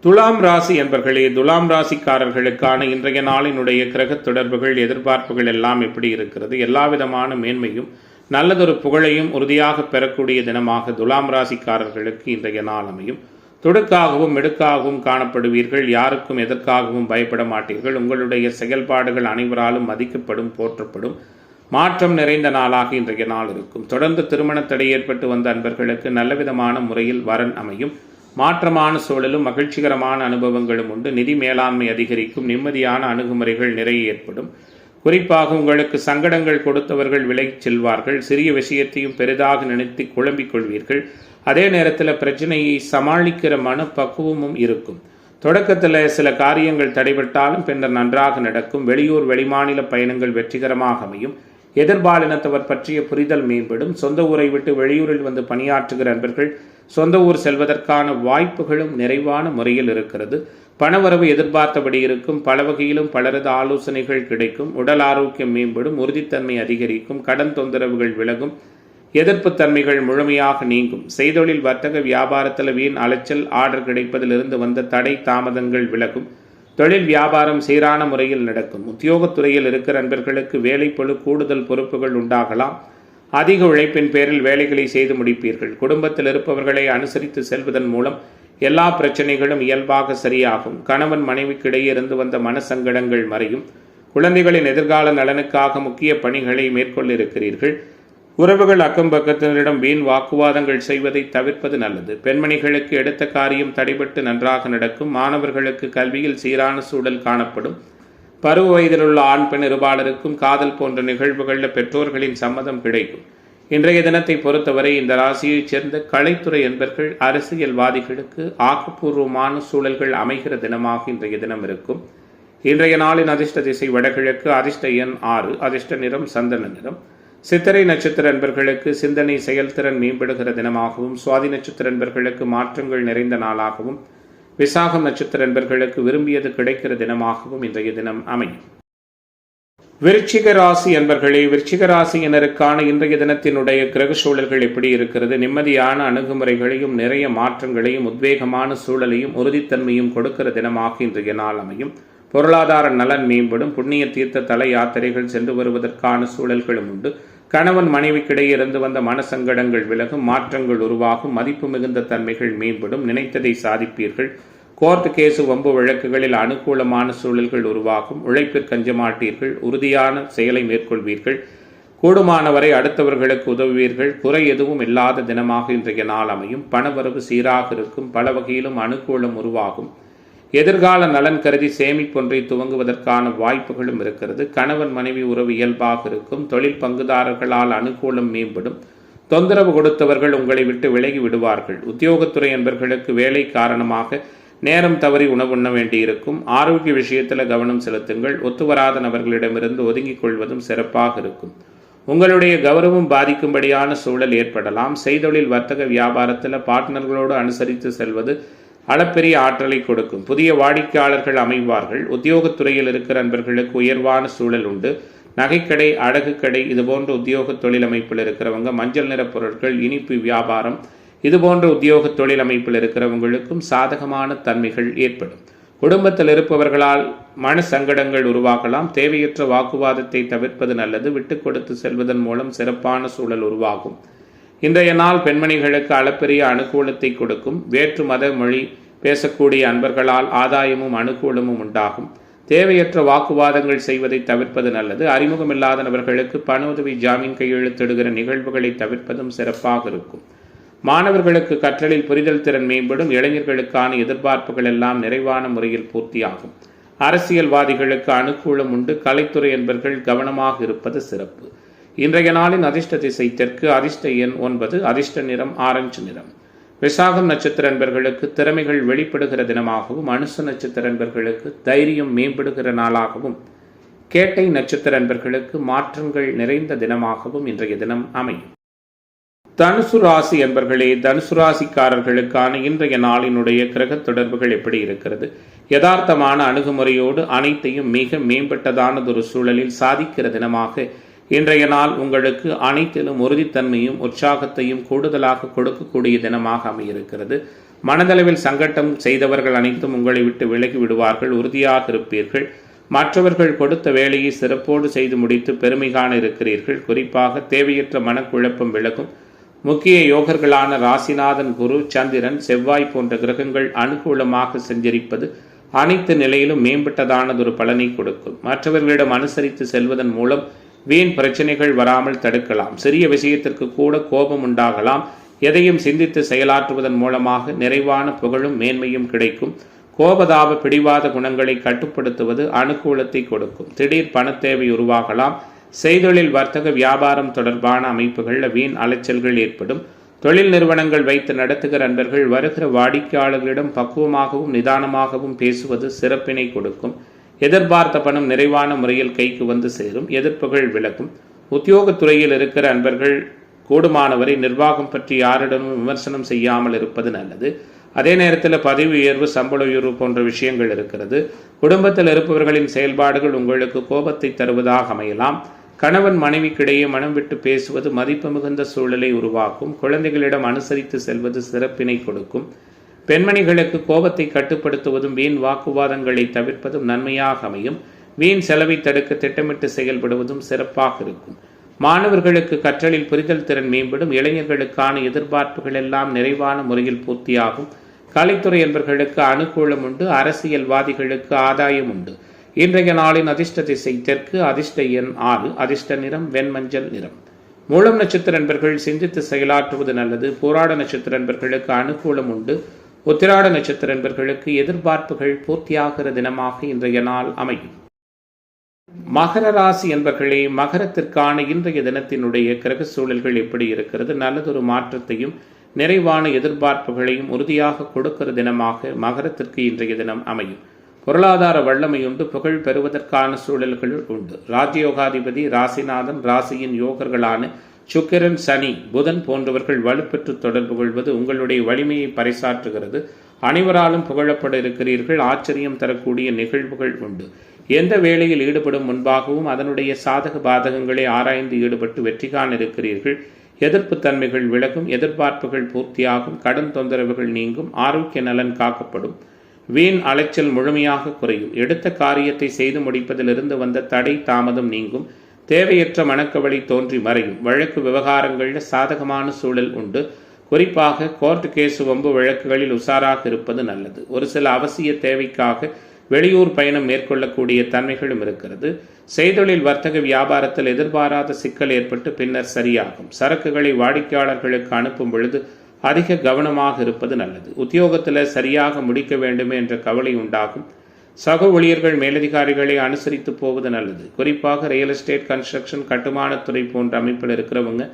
துலாம் ராசி என்பர்களே, துலாம் ராசிக்காரர்களுக்கான இன்றைய நாளினுடைய கிரக தொடர்புகள், எதிர்பார்ப்புகள் எல்லாம் எப்படி இருக்கிறது? எல்லா விதமான மேன்மையும் நல்லதொரு புகழையும் உறுதியாக பெறக்கூடிய தினமாக துலாம் ராசிக்காரர்களுக்கு இன்றைய நாள் அமையும். துடுக்காகவும் மிடுக்காகவும் காணப்படுவீர்கள். யாருக்கும் எதற்காகவும் பயப்பட மாட்டீர்கள். உங்களுடைய செயல்பாடுகள் அனைவராலும் மதிக்கப்படும், போற்றப்படும். மாற்றம் நிறைந்த நாளாக இன்றைய நாள் இருக்கும். தொடர்ந்து திருமண தடை ஏற்பட்டு வந்த அன்பர்களுக்கு நல்லவிதமான முறையில் வரன் அமையும். மாற்றமான சூழலும் மகிழ்ச்சிகரமான அனுபவங்களும் உண்டு. நிதி மேலாண்மை அதிகரிக்கும். நிம்மதியான அணுகுமுறைகள் நிறைய ஏற்படும். குறிப்பாக உங்களுக்கு சங்கடங்கள் கொடுத்தவர்கள் விலகிச் செல்வார்கள். சிறிய விஷயத்தையும் பெரிதாக நினைத்து குழம்பிக் கொள்வீர்கள். அதே நேரத்தில் பிரச்சனையை சமாளிக்கிற மனப்பக்குவமும் இருக்கும். தொடக்கத்தில் சில காரியங்கள் தடைபட்டாலும் பின்னர் நன்றாக நடக்கும். வெளியூர், வெளிமாநில பயணங்கள் வெற்றிகரமாக அமையும். எதிர்பாலினத்தவர் பற்றிய புரிதல் மேம்படும். சொந்த ஊரை விட்டு வெளியூரில் வந்து பணியாற்றுகிற அன்பர்கள் சொந்த ஊர் செல்வதற்கான வாய்ப்புகளும் நிறைவான முறையில் இருக்கிறது. பணவரவு எதிர்பார்த்தபடி இருக்கும். பல வகையிலும் பலரது ஆலோசனைகள் கிடைக்கும். உடல் ஆரோக்கியம் மேம்படும். உறுதித்தன்மை அதிகரிக்கும். கடன் தொந்தரவுகள் விலகும். எதிர்ப்புத்தன்மைகள் முழுமையாக நீங்கும். செய்தொழில், வர்த்தக, வியாபாரத்தில் வீண் அலைச்சல், ஆர்டர் கிடைப்பதிலிருந்து வந்த தடை தாமதங்கள் விலகும். தொழில் வியாபாரம் சீரான முறையில் நடக்கும். உத்தியோகத்துறையில் இருக்கிற நண்பர்களுக்கு வேலைப்பளு, கூடுதல் பொறுப்புகள் உண்டாகலாம். அதிக உழைப்பின் பேரில் வேலைகளை செய்து முடிப்பீர்கள். குடும்பத்தில் இருப்பவர்களை அனுசரித்து செல்வதன் மூலம் எல்லா பிரச்சனைகளும் இயல்பாக சரியாகும். கணவன் மனைவிக்கு இடையே இருந்து வந்த மனசங்கடங்கள் மறையும். குழந்தைகளின் எதிர்கால நலனுக்காக முக்கிய பணிகளை மேற்கொள்ள இருக்கிறீர்கள். உறவுகள், அக்கம் பக்கத்தினரிடம் வீண் வாக்குவாதங்கள் செய்வதை தவிர்ப்பது நல்லது. பெண்மணிகளுக்கு எடுத்த காரியம் தடைபட்டு நன்றாக நடக்கும். மாணவர்களுக்கு கல்வியில் சீரான சூழல் காணப்படும். பருவ வயதிலுள்ள ஆண் பெண் இருபாலருக்கும் காதல் போன்ற நிகழ்வுகளில் பெற்றோர்களின் சம்மதம் கிடைக்கும். இன்றைய தினத்தை பொறுத்தவரை இந்த ராசியைச் சேர்ந்த கலைத்துறை என்பர்கள், அரசியல்வாதிகளுக்கு ஆக்கப்பூர்வமான சூழல்கள் அமைகிற தினமாக இன்றைய தினம் இருக்கும். இன்றைய நாளின் அதிர்ஷ்ட திசை வடகிழக்கு. அதிர்ஷ்ட எண் 6. அதிர்ஷ்ட நிறம் சந்தன நிறம். சித்திரை நட்சத்திர அன்பர்களுக்கு சிந்தனை செயல்திறன் மேம்படுகிற தினமாகவும், சுவாதி நட்சத்திர அன்பர்களுக்கு மாற்றங்கள் நிறைந்த நாளாகவும், விசாகம் நட்சத்திர அன்பர்களுக்கு விரும்பியது கிடைக்கிற தினமாகவும் இன்றைய தினம் அமையும். விருச்சிக ராசி அன்பர்களே, விருச்சிக ராசியினருக்கான இன்றைய தினத்தினுடைய கிரக சூழல்கள் எப்படி இருக்கிறது? நிம்மதியான அணுகுமுறைகளையும் நிறைய மாற்றங்களையும் உத்வேகமான சூழலையும் உறுதித்தன்மையும் கொடுக்கிற தினமாக இன்றைய நாள் அமையும். பொருளாதார நலன் மேம்படும். புண்ணிய தீர்த்த தல யாத்திரைகள் சென்று வருவதற்கான சூழல்களும் உண்டு. கணவன் மனைவிக்கிடையே இருந்து வந்த மனசங்கடங்கள் விலகும். மாற்றங்கள் உருவாகும். மதிப்பு மிகுந்த தன்மைகள் மேம்படும். நினைத்ததை சாதிப்பீர்கள். கோர்ட் கேசு வம்பு வழக்குகளில் அனுகூலமான சூழல்கள் உருவாகும். உழைப்பிற்கு அஞ்ச மாட்டீர்கள். உறுதியான செயலை மேற்கொள்வீர்கள். கூடுமானவரை அடுத்தவர்களுக்கு உதவுவீர்கள். குறை எதுவும் இல்லாத தினமாக இன்றைய நாள் அமையும். பணவரவு சீராக இருக்கும். பல வகையிலும் அனுகூலம் உருவாகும். எதிர்கால நலன் கருதி சேமிப்பொன்றை துவங்குவதற்கான வாய்ப்புகளும் இருக்கிறது. கணவன் மனைவி உறவு இயல்பாக இருக்கும். தொழில் பங்குதாரர்களால் அனுகூலம் மேம்படும். தொந்தரவு கொடுத்தவர்கள் உங்களை விட்டு விலகி விடுவார்கள். உத்தியோகத்துறை என்பவர்களுக்கு வேலை காரணமாக நேரம் தவறி உணவுண்ண வேண்டியிருக்கும். ஆரோக்கிய விஷயத்தில் கவனம் செலுத்துங்கள். ஒத்துவராத நபர்களிடமிருந்து ஒதுங்கிக் கொள்வதும் சிறப்பாக இருக்கும். உங்களுடைய கௌரவம் பாதிக்கும்படியான சூழல் ஏற்படலாம். செய்தொழில் வர்த்தக வியாபாரத்தில் பார்ட்னர்களோடு அனுசரித்து செல்வது அளப்பெரிய ஆற்றலை கொடுக்கும். புதிய வாடிக்கையாளர்கள் அமைவார்கள். உத்தியோகத்துறையில் இருக்கிற நண்பர்களுக்கு உயர்வான சூழல் உண்டு. நகைக்கடை, அடகு கடை, இதுபோன்ற உத்தியோக தொழில் அமைப்பில் இருக்கிறவங்க, மஞ்சள் நிற பொருட்கள், இனிப்பு வியாபாரம், இதுபோன்ற உத்தியோக தொழில் அமைப்பில் இருக்கிறவங்களுக்கும் சாதகமான தன்மைகள் ஏற்படும். குடும்பத்தில் இருப்பவர்களால் மன சங்கடங்கள் உருவாகலாம். தேவையற்ற வாக்குவாதத்தை தவிர்ப்பது நல்லது. விட்டு கொடுத்து செல்வதன் மூலம் சிறப்பான சூழல் உருவாகும். இன்றைய நாள் பெண்மணிகளுக்கு அளப்பெரிய அனுகூலத்தை கொடுக்கும். வேற்று மத மொழி பேசக்கூடிய அன்பர்களால் ஆதாயமும் அனுகூலமும் உண்டாகும். தேவையற்ற வாக்குவாதங்கள் செய்வதை தவிர்ப்பது நல்லது. அறிமுகமில்லாத நபர்களுக்கு பண உதவி, ஜாமீன் கையெழுத்திடுகிற நிகழ்வுகளை தவிர்ப்பதும் சிறப்பாக இருக்கும். மாணவர்களுக்கு கற்றலில் புரிதல் திறன் மேம்படும். இளைஞர்களுக்கான எதிர்பார்ப்புகள் எல்லாம் நிறைவான முறையில் பூர்த்தியாகும். அரசியல்வாதிகளுக்கு அனுகூலம் உண்டு. கலைத்துறை என்பவர்கள் கவனமாக இருப்பது சிறப்பு. இன்றைய நாளின் அதிர்ஷ்ட திசை தெற்கு. அதிர்ஷ்ட எண் 9. அதிர்ஷ்ட நிறம் ஆரஞ்சு நிறம். விசாகம் நட்சத்திர என்பர்களுக்கு திறமைகள் வெளிப்படுகிற தினமாகவும், அனுச நட்சத்திர என்பர்களுக்கு தைரியம் மேம்படுகிற நாளாகவும், கேட்டை நட்சத்திர என்பர்களுக்கு மாற்றங்கள் நிறைந்த தினமாகவும் இன்றைய தினம் அமையும். தனுசு ராசி என்பர்களே, தனுசு ராசிக்காரர்களுக்கான இன்றைய நாளினுடைய கிரக தொடர்புகள் எப்படி இருக்கிறது? யதார்த்தமான அணுகுமுறையோடு அனைத்தையும் மிக மேம்பட்டதானதொரு சூழலில் சாதிக்கிற தினமாக இன்றைய நாள் உங்களுக்கு அனைத்திலும் உறுதித்தன்மையும் உற்சாகத்தையும் கூடுதலாக கொடுக்கக்கூடிய தினமாக அமையிருக்கிறது. மனதளவில் சங்கட்டம் செய்தவர்கள் அனைத்தும் உங்களை விட்டு விலகி விடுவார்கள். உறுதியாக இருப்பீர்கள். மற்றவர்கள் கொடுத்த வேலையை சிறப்போடு செய்து முடித்து பெருமை காண இருக்கிறீர்கள். குறிப்பாக தேவையற்ற மனக்குழப்பம் விலகும். முக்கிய யோகர்களான ராசிநாதன், குரு, சந்திரன், செவ்வாய் போன்ற கிரகங்கள் அனுகூலமாக சஞ்சரிப்பது அனைத்து நிலையிலும் மேம்பட்டதானதொரு பலனை கொடுக்கும். மற்றவர்களிடம் அனுசரித்து செல்வதன் மூலம் வீண் பிரச்சனைகள் வராமல் தடுக்கலாம். சிறிய விஷயத்திற்கு கூட கோபம் உண்டாகலாம். எதையும் சிந்தித்து செயலாற்றுவதன் மூலமாக நிறைவான புகழும் மேன்மையும் கிடைக்கும். கோபதாப பிடிவாத குணங்களை கட்டுப்படுத்துவது அனுகூலத்தை கொடுக்கும். திடீர் பணத்தேவை உருவாகலாம். செய்தொழில் வர்த்தக வியாபாரம் தொடர்பான அமைப்புகளில் வீண் அலைச்சல்கள் ஏற்படும். தொழில் நிறுவனங்கள் வைத்து நடத்துகிற நண்பர்கள் வருகிற வாடிக்கையாளர்களிடம் பக்குவமாகவும் நிதானமாகவும் பேசுவது சிறப்பினை கொடுக்கும். எதிர்பார்த்த பணம் நிறைவான முறையில் கைக்கு வந்து சேரும். எதிர்ப்புகள் விலகும். உத்தியோகத்துறையில் இருக்கிற அன்பர்கள் கூடுமானவரை நிர்வாகம் பற்றி யாரிடமும் விமர்சனம் செய்யாமல் இருப்பது நல்லது. அதே நேரத்தில் பதவி உயர்வு, சம்பள உயர்வு போன்ற விஷயங்கள் இருக்கிறது. குடும்பத்தில் இருப்பவர்களின் செயல்பாடுகள் உங்களுக்கு கோபத்தை தருவதாக அமையலாம். கணவன் மனைவிக்கிடையே மனம் விட்டு பேசுவது மதிப்பு மிகுந்த சூழலை உருவாக்கும். குழந்தைகளிடம் அனுசரித்து செல்வது சிறப்பினை கொடுக்கும். பெண்மணிகளுக்கு கோபத்தை கட்டுப்படுத்துவதும் வீண் வாக்குவாதங்களை தவிர்ப்பதும் நன்மையாக அமையும். வீண் செலவை தடுக்க திட்டமிட்டு செயல்படுவதும் சிறப்பாக இருக்கும். மாணவர்களுக்கு கற்றலில் புரிதல் திறன் மேம்படும். இளைஞர்களுக்கான எதிர்பார்ப்புகள் எல்லாம் நிறைவான முறையில் பூர்த்தியாகும். கலைத்துறை என்பவர்களுக்கு அனுகூலம் உண்டு. அரசியல்வாதிகளுக்கு ஆதாயம் உண்டு. இன்றைய நாளின் அதிர்ஷ்ட திசை தெற்கு. அதிர்ஷ்ட எண் 6. அதிர்ஷ்ட நிறம் வெண்மஞ்சள் நிறம். மூலம் நட்சத்திர என்பர்கள் சிந்தித்து செயலாற்றுவது நல்லது. போராட நட்சத்திர என்பர்களுக்கு அனுகூலம் உண்டு. உத்திராட நட்சத்திர என்பர்களுக்கு எதிர்பார்ப்புகள் பூர்த்தியாகிற தினமாக இன்றைய நாள் அமையும். மகர ராசி என்பர்களே, மகரத்திற்கான இன்றைய தினத்தினுடைய கிரக சூழல்கள் எப்படி இருக்கிறது? நல்லதொரு மாற்றத்தையும் நிறைவான எதிர்பார்ப்புகளையும் உறுதியாக கொடுக்கிற தினமாக மகரத்திற்கு இன்றைய தினம் அமையும். பொருளாதார வல்லமையுண்டு. புகழ் பெறுவதற்கான சூழல்கள் உண்டு. ராஜயோகாதிபதி ராசிநாதன், ராசியின் யோகர்களான சுக்கிரன், சனி, புதன் போன்றவர்கள் வலுப்பெற்று தொடர்பு கொள்வது உங்களுடைய வலிமையை பறைசாற்றுகிறது. அனைவராலும் புகழப்பட இருக்கிறீர்கள். ஆச்சரியம் தரக்கூடிய நிகழ்வுகள் உண்டு. எந்த வேலையில் ஈடுபடும் முன்பாகவும் அதனுடைய சாதக பாதகங்களை ஆராய்ந்து ஈடுபட்டு வெற்றி காண இருக்கிறீர்கள். எதிர்ப்பு தன்மைகள் விலகும். எதிர்பார்ப்புகள் பூர்த்தியாகும். கடன் தொந்தரவுகள் நீங்கும். ஆரோக்கிய நலன் காக்கப்படும். வீண் அலைச்சல் முழுமையாக குறையும். எடுத்த காரியத்தை செய்து முடிப்பதிலிருந்து வந்த தடை தாமதம் நீங்கும். தேவையற்ற மனக்கவலை தோன்றி மறையும். வழக்கு விவகாரங்களில் சாதகமான சூழல் உண்டு. குறிப்பாக கோர்ட் கேஸ் வம்பு வழக்குகளில் உஷாராக இருப்பது நல்லது. ஒரு சில அவசிய தேவைக்காக வெளியூர் பயணம் மேற்கொள்ளக்கூடிய தன்மைகளும் இருக்கிறது. செய்தொழில் வர்த்தக வியாபாரத்தில் எதிர்பாராத சிக்கல் ஏற்பட்டு பின்னர் சரியாகும். சரக்குகளை வாடிக்கையாளர்களுக்கு அனுப்பும் பொழுது அதிக கவனமாக இருப்பது நல்லது. உத்தியோகத்தில் சரியாக முடிக்க வேண்டுமே என்ற கவலை உண்டாகும். சக ஊழியர்கள் மேலதிகாரிகளை அனுசரித்து போவது நல்லது. குறிப்பாக ரியல் எஸ்டேட், கன்ஸ்ட்ரக்ஷன், கட்டுமானத்துறை போன்ற அமைப்பில் இருக்கிறவங்க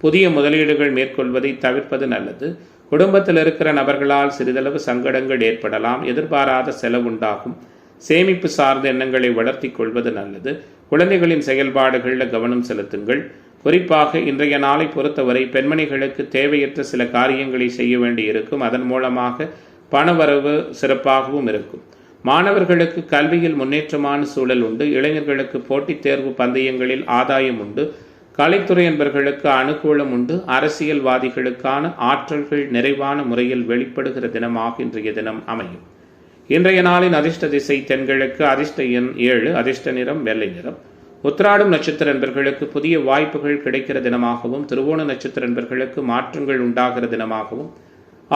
புதிய முதலீடுகள் மேற்கொள்வதை தவிர்ப்பது நல்லது. குடும்பத்தில் இருக்கிற நபர்களால் சிறிதளவு சங்கடங்கள் ஏற்படலாம். எதிர்பாராத செலவுண்டாகும். சேமிப்பு சார்ந்த எண்ணங்களை வளர்த்தி கொள்வது நல்லது. குழந்தைகளின் செயல்பாடுகளில் கவனம் செலுத்துங்கள். குறிப்பாக இன்றைய நாளை பொறுத்தவரை பெண்மணிகளுக்கு தேவையற்ற சில காரியங்களை செய்ய வேண்டி இருக்கும். அதன் மூலமாக பணவரவு சிறப்பாகவும் இருக்கும். மாணவர்களுக்கு கல்வியில் முன்னேற்றமான சூழல் உண்டு. இளைஞர்களுக்கு போட்டித் தேர்வு பந்தயங்களில் ஆதாயம் உண்டு. கலைத்துறை என்பவர்களுக்கு அனுகூலம் உண்டு. அரசியல்வாதிகளுக்கான ஆற்றல்கள் நிறைவான முறையில் வெளிப்படுகிற தினமாக இன்றைய தினம் அமையும். இன்றைய நாளின் அதிர்ஷ்ட திசை தென்கிழக்கு. அதிர்ஷ்ட எண் 7. அதிர்ஷ்ட நிறம் வெள்ளை நிறம். உத்திராடம் நட்சத்திர என்பர்களுக்கு புதிய வாய்ப்புகள் கிடைக்கிற தினமாகவும், திருவோண நட்சத்திர என்பர்களுக்கு மாற்றங்கள் உண்டாகிற தினமாகவும்,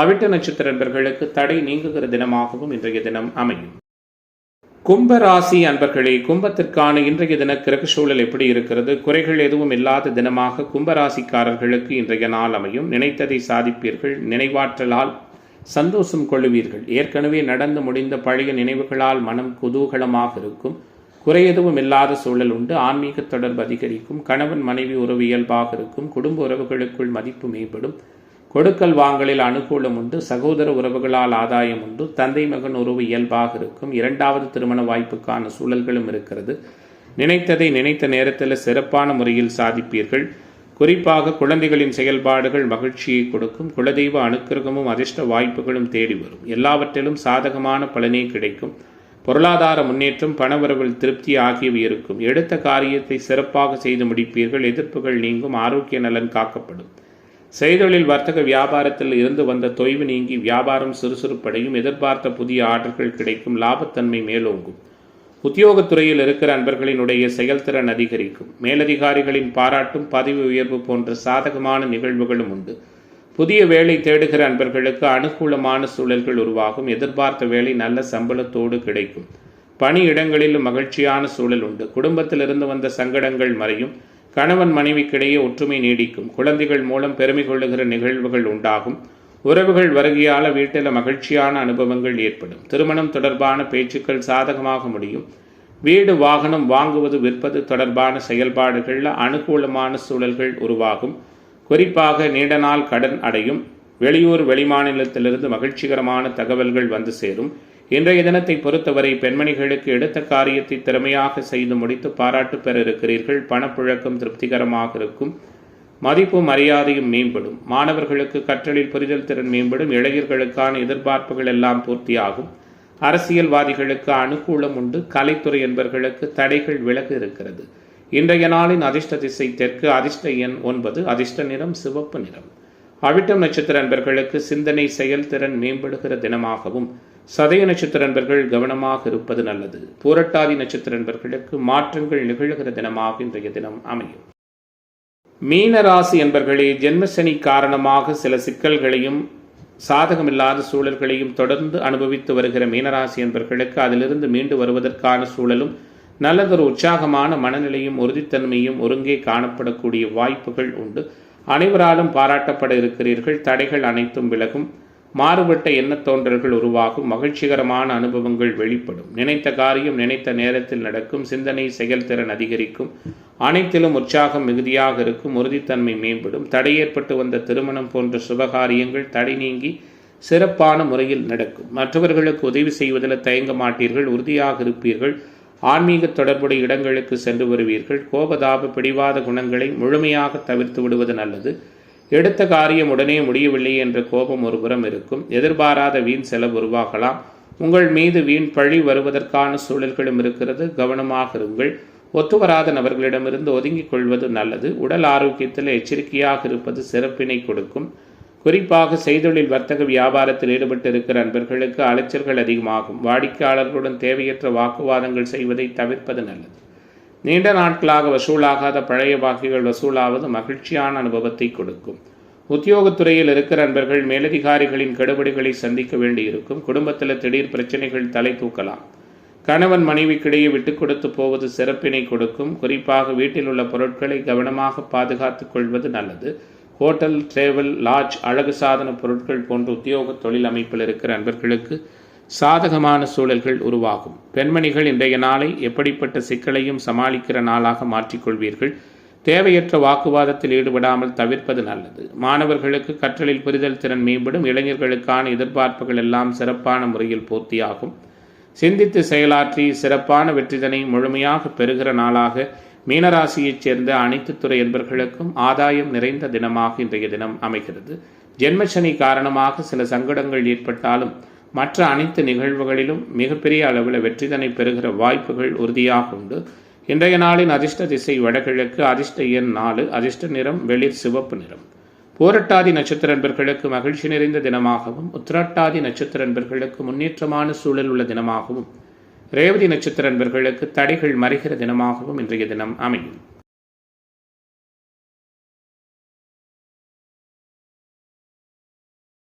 அவிட்ட நட்சத்திர என்பர்களுக்கு தடை நீங்குகிற தினமாகவும் இன்றைய தினம் அமையும். கும்பராசி அன்பர்களே, கும்பத்திற்கான இன்றைய தின கிரக சூழல் எப்படி இருக்கிறது? குறைகள் எதுவும் இல்லாத தினமாக கும்பராசிக்காரர்களுக்கு இன்றைய நாள் அமையும். நினைத்ததை சாதிப்பீர்கள். நினைவாற்றலால் சந்தோஷம் கொள்ளுவீர்கள். ஏற்கனவே நடந்து முடிந்த பழைய நினைவுகளால் மனம் குதூகலமாக இருக்கும். குறை எதுவும் இல்லாத சூழல் உண்டு. ஆன்மீக தொடர்பு அதிகரிக்கும். கணவன் மனைவி உறவு இயல்பாக இருக்கும். குடும்ப உறவுகளுக்குள் மதிப்பு மேம்படும். கொடுக்கல் வாங்கலில் அனுகூலம் உண்டு. சகோதர உறவுகளால் ஆதாயம் உண்டு. தந்தை மகன் உறவு இயல்பாக இருக்கும். இரண்டாவது திருமண வாய்ப்புக்கான சூழல்களும் இருக்கிறது. நினைத்ததை நினைத்த நேரத்தில் சிறப்பான முறையில் சாதிப்பீர்கள். குறிப்பாக குழந்தைகளின் செயல்பாடுகள் மகிழ்ச்சியை கொடுக்கும். குலதெய்வ அனுக்கிரகமும் அதிர்ஷ்ட வாய்ப்புகளும் தேடி வரும். எல்லாவற்றிலும் சாதகமான பலனே கிடைக்கும். பொருளாதார முன்னேற்றம், பணவரவில் திருப்தி ஆகியவை இருக்கும். எடுத்த காரியத்தை சிறப்பாக செய்து முடிப்பீர்கள். எதிர்ப்புகள் நீங்கும். ஆரோக்கிய நலன் காக்கப்படும். செய்தொழில் வர்த்தக வியாபாரத்தில் இருந்து வந்த தொய்வு நீங்கி வியாபாரம் சுறுசுறுப்படையும். எதிர்பார்த்த புதிய ஆர்டர்கள் கிடைக்கும். லாபத்தன்மை மேலோங்கும். உத்தியோகத்துறையில் இருக்கிற அன்பர்களினுடைய செயல்திறன் அதிகரிக்கும். மேலதிகாரிகளின் பாராட்டும் பதவி உயர்வு போன்ற சாதகமான நிகழ்வுகளும் உண்டு. புதிய வேலை தேடுகிற அன்பர்களுக்கு அனுகூலமான சூழல்கள் உருவாகும். எதிர்பார்த்த வேலை நல்ல சம்பளத்தோடு கிடைக்கும். பணியிடங்களிலும் மகிழ்ச்சியான சூழல் உண்டு. குடும்பத்திலிருந்து வந்த சங்கடங்கள் மறையும். கணவன் மனைவிக்கிடையே ஒற்றுமை நீடிக்கும். குழந்தைகள் மூலம் பெருமை கொள்ளுகிற நிகழ்வுகள் உண்டாகும். உறவுகள் வருகையால் வீட்டில் மகிழ்ச்சியான அனுபவங்கள் ஏற்படும். திருமணம் தொடர்பான பேச்சுக்கள் சாதகமாக முடியும். வீடு வாகனம் வாங்குவது விற்பது தொடர்பான செயல்பாடுகளில் அனுகூலமான சூழல்கள் உருவாகும். குறிப்பாக நீண்ட நாள் கடன் அடையும். வெளியூர் வெளிமாநிலத்திலிருந்து மகிழ்ச்சிகரமான தகவல்கள் வந்து சேரும். இன்றைய தினத்தை பொறுத்தவரை பெண்மணிகளுக்கு எடுத்த காரியத்தை திறமையாக செய்து முடித்து பாராட்டு பெற இருக்கிறீர்கள். பணப்புழக்கம் திருப்திகரமாக இருக்கும். மதிப்பு மரியாதையும் மேம்படும். மாணவர்களுக்கு கற்றலில் புரிதல் திறன் மேம்படும். இளைஞர்களுக்கான எதிர்பார்ப்புகள் எல்லாம் பூர்த்தியாகும். அரசியல்வாதிகளுக்கு அனுகூலம் உண்டு. கலைத்துறை என்பவர்களுக்கு தடைகள் விலகு இருக்கிறது. இன்றைய நாளின் அதிர்ஷ்ட திசை தெற்கு. அதிர்ஷ்ட எண் 9. அதிர்ஷ்ட நிறம் சிவப்பு நிறம். அவிட்டம் நட்சத்திர அன்பர்களுக்கு சிந்தனை செயல்திறன் மேம்படுகிற தினமாகவும், சதய நட்சத்திர அன்பர்கள் கவனமாக இருப்பது நல்லது. பூரட்டாதி நட்சத்திர அன்பர்களுக்கு மாற்றங்கள் நிகழ்கிற தினமாக இன்றைய தினம் அமையும். மீனராசி என்பர்களே, ஜென்மசனி காரணமாக சில சிக்கல்களையும் சாதகமில்லாத சூழல்களையும் தொடர்ந்து அனுபவித்து வருகிற மீனராசி என்பர்களுக்கு அதிலிருந்து மீண்டு வருவதற்கான சூழலும் நல்லதொரு உற்சாகமான மனநிலையும் உறுதித்தன்மையும் ஒருங்கே காணப்படக்கூடிய வாய்ப்புகள் உண்டு. அனைவராலும் பாராட்டப்பட இருக்கிறீர்கள். தடைகள் அனைத்தும் விலகும். மாறுபட்ட எண்ணத்தோன்றல்கள் உருவாகும். மகிழ்ச்சிகரமான அனுபவங்கள் வெளிப்படும். நினைத்த காரியம் நினைத்த நேரத்தில் நடக்கும். சிந்தனை செயல்திறன் அதிகரிக்கும். அனைத்திலும் உற்சாகம் மிகுதியாக இருக்கும். உறுதித்தன்மை மேம்படும். தடை ஏற்பட்டு வந்த திருமணம் போன்ற சுபகாரியங்கள் தடை நீங்கி சிறப்பான முறையில் நடக்கும். மற்றவர்களுக்கு உதவி செய்வதில் தயங்க மாட்டீர்கள். உறுதியாக இருப்பீர்கள். ஆன்மீக தொடர்புடைய இடங்களுக்கு சென்று வருவீர்கள். கோபதாப பிடிவாத குணங்களை முழுமையாக தவிர்த்து விடுவது நல்லது. எடுத்த காரியம் உடனே முடியவில்லை என்ற கோபம் ஒருபுறம் இருக்கும். எதிர்பாராத வீண் செலவு உருவாகலாம். உங்கள் மீது வீண் பழி வருவதற்கான சூழல்களும் இருக்கிறது. கவனமாக இருங்கள். ஒத்துவராத நபர்களிடமிருந்து ஒதுங்கிக் கொள்வது நல்லது. உடல் ஆரோக்கியத்தில் எச்சரிக்கையாக இருப்பது சிறப்பினை கொடுக்கும். குறிப்பாக செய்தொழில் வர்த்தக வியாபாரத்தில் ஈடுபட்டு இருக்கிற அன்பர்களுக்கு அலைச்சல்கள் அதிகமாகும். வாடிக்கையாளர்களுடன் தேவையற்ற வாக்குவாதங்கள் செய்வதை தவிர்ப்பது நல்லது. நீண்ட நாட்களாக வசூலாகாத பழைய பாக்கிகள் வசூலாவது மகிழ்ச்சியான அனுபவத்தை கொடுக்கும். உத்தியோகத்துறையில் இருக்கிற நண்பர்கள் மேலதிகாரிகளின் கெடுபிடிகளை சந்திக்க வேண்டியிருக்கும். குடும்பத்தில் திடீர் பிரச்சனைகள் தலை தூக்கலாம். கணவன் மனைவிக்கிடையே விட்டுக் கொடுத்து போவது சிறப்பினை கொடுக்கும். குறிப்பாக வீட்டில் உள்ள பொருட்களை கவனமாக பாதுகாத்துக் கொள்வது நல்லது. ஹோட்டல், டிராவல், லாட்ஜ், அழகு சாதன பொருட்கள் போன்ற உத்தியோக தொழில் அமைப்பில் இருக்கிற நண்பர்களுக்கு சாதகமான சூழல்கள் உருவாகும். பெண்மணிகள் இன்றைய நாளை எப்படிப்பட்ட சிக்கலையும் சமாளிக்கிற நாளாக மாற்றிக்கொள்வீர்கள். தேவையற்ற வாக்குவாதத்தில் ஈடுபடாமல் தவிர்ப்பது நல்லது. மாணவர்களுக்கு கற்றலில் புரிதல் திறன் மேம்படும். இளைஞர்களுக்கான எதிர்பார்ப்புகள் எல்லாம் சிறப்பான முறையில் பூர்த்தியாகும். சிந்தித்து செயலாற்றி சிறப்பான வெற்றிதனை முழுமையாக பெறுகிற நாளாக மீனராசியைச் சேர்ந்த அனைத்து துறை என்பர்களுக்கும் ஆதாயம் நிறைந்த தினமாக இன்றைய தினம் அமைகிறது. ஜென்மசனி காரணமாக சில சங்கடங்கள் ஏற்பட்டாலும் மற்ற அனைத்து நிகழ்வுகளிலும் மிகப்பெரிய அளவில் வெற்றிதனை பெறுகிற வாய்ப்புகள் உறுதியாக உண்டு. இன்றைய நாளின் அதிர்ஷ்ட திசை வடகிழக்கு, அதிர்ஷ்ட எண் 4, அதிர்ஷ்ட நிறம் வெளிர் சிவப்பு நிறம். பூரட்டாதி நட்சத்திர நண்பர்களுக்கு மகிழ்ச்சி நிறைந்த தினமாகவும், உத்திரட்டாதி நட்சத்திர நண்பர்களுக்கு முன்னேற்றமான சூழல் உள்ள தினமாகவும், ரேவதி நட்சத்திர நண்பர்களுக்கு தடைகள் மறைகிற தினமாகவும் இன்றைய தினம் அமையும்.